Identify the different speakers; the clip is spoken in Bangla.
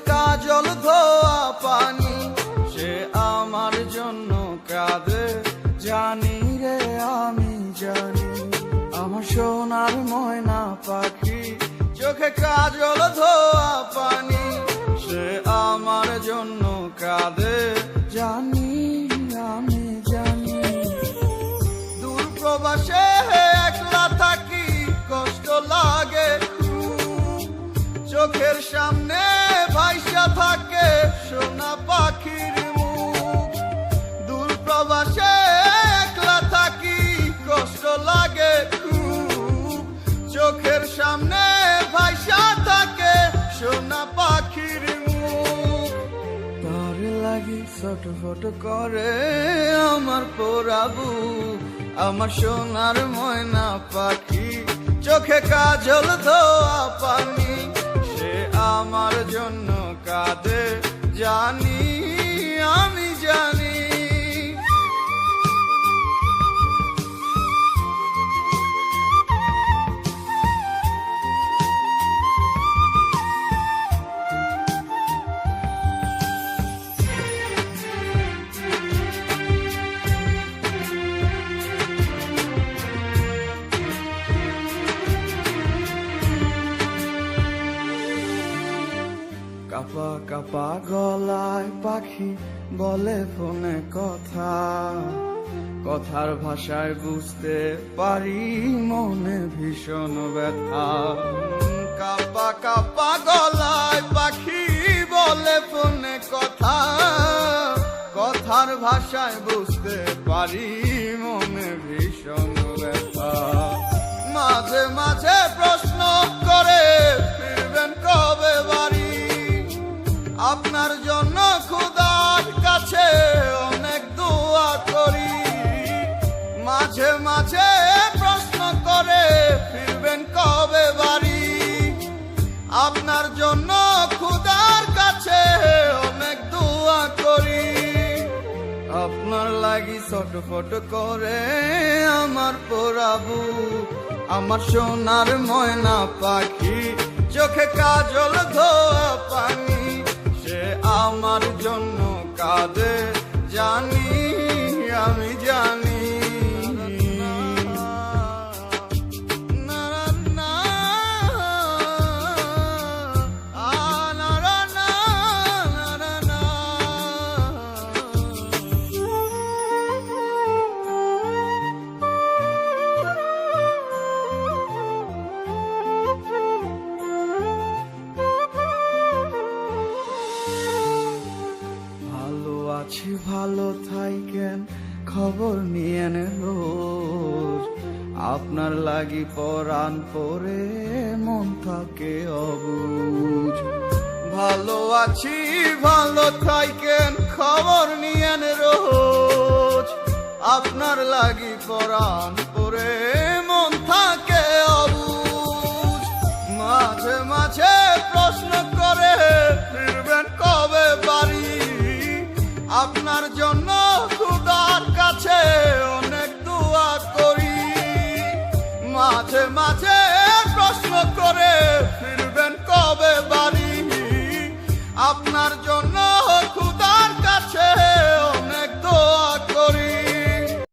Speaker 1: কাজল ধোয়া পানি, সে আমার জন্য কাঁদে জানি রে আমি জানি। আমার সোনার ময়না পাখি, চোখে কাজল ধোয়া পানি, সে আমার জন্য কাঁদে জানি আমি জানি। দূর প্রবাসে একলা থাকি, কষ্ট লাগে খুব, চোখের সামনে ভাইসা থাকে সোনা পাখির মুখ। দূর প্রবাসে একলা থাকি, কষ্ট লাগে খুব, চোখের সামনে ভাইসা থাকে সোনা পাখির মুখ। তার লাগি ছটফট করে আমার পোড়াবু, আমার সোনার ময়না পাখি, চোখে কাজল ধোয়া পানি, সে আমার জন্য কাঁদে জানি আমি জানি। কাপা কাপা গলায় পাখি বলে ফোনে কথা, কথার ভাষায় বুঝতে পারি মনে ভীষণ ব্যথা। কাপা কাপা গলায় পাখি বলে ফোনে কথা, কথার ভাষায় বুঝতে পারি মনে ভীষণ ব্যথা। মাঝে মাঝে প্রশ্ন করে ফিরবেন কবে বাড়ি, আপনার জন্য খোদার কাছে অনেক দোয়া করি। মাঝে মাঝে প্রশ্ন করে ফিরবেন কবে বাড়ি, আপনার জন্য খোদার কাছে অনেক দোয়া করি। আপনার লাগি ছটফট করে আমার পোড়াবু, আমার সোনার ময়না পাখি, চোখে কাজল ধোয়া পানি, সে আমার জন্য কাঁদে জানি আমি জানি। আছি ভালো থাইকেন, খবর নিয়েন রোজ, আপনার লাগি পরাণ পরে মন থাকে অবুঝ। ভালো আছি ভালো থাইকেন, খবর নিয়েন রোজ, আপনার লাগি পরাণ পরে মন থাকে অবুঝ। মাঝে মাঝে প্রশ্ন করে ফিরবেন কবে বাড়ি, আপনার জন্য খোদার কাছে অনেক দোয়া করি। মাঝে মাঝে প্রশ্ন করে ফিরবেন কবে বাড়ি, আপনার জন্য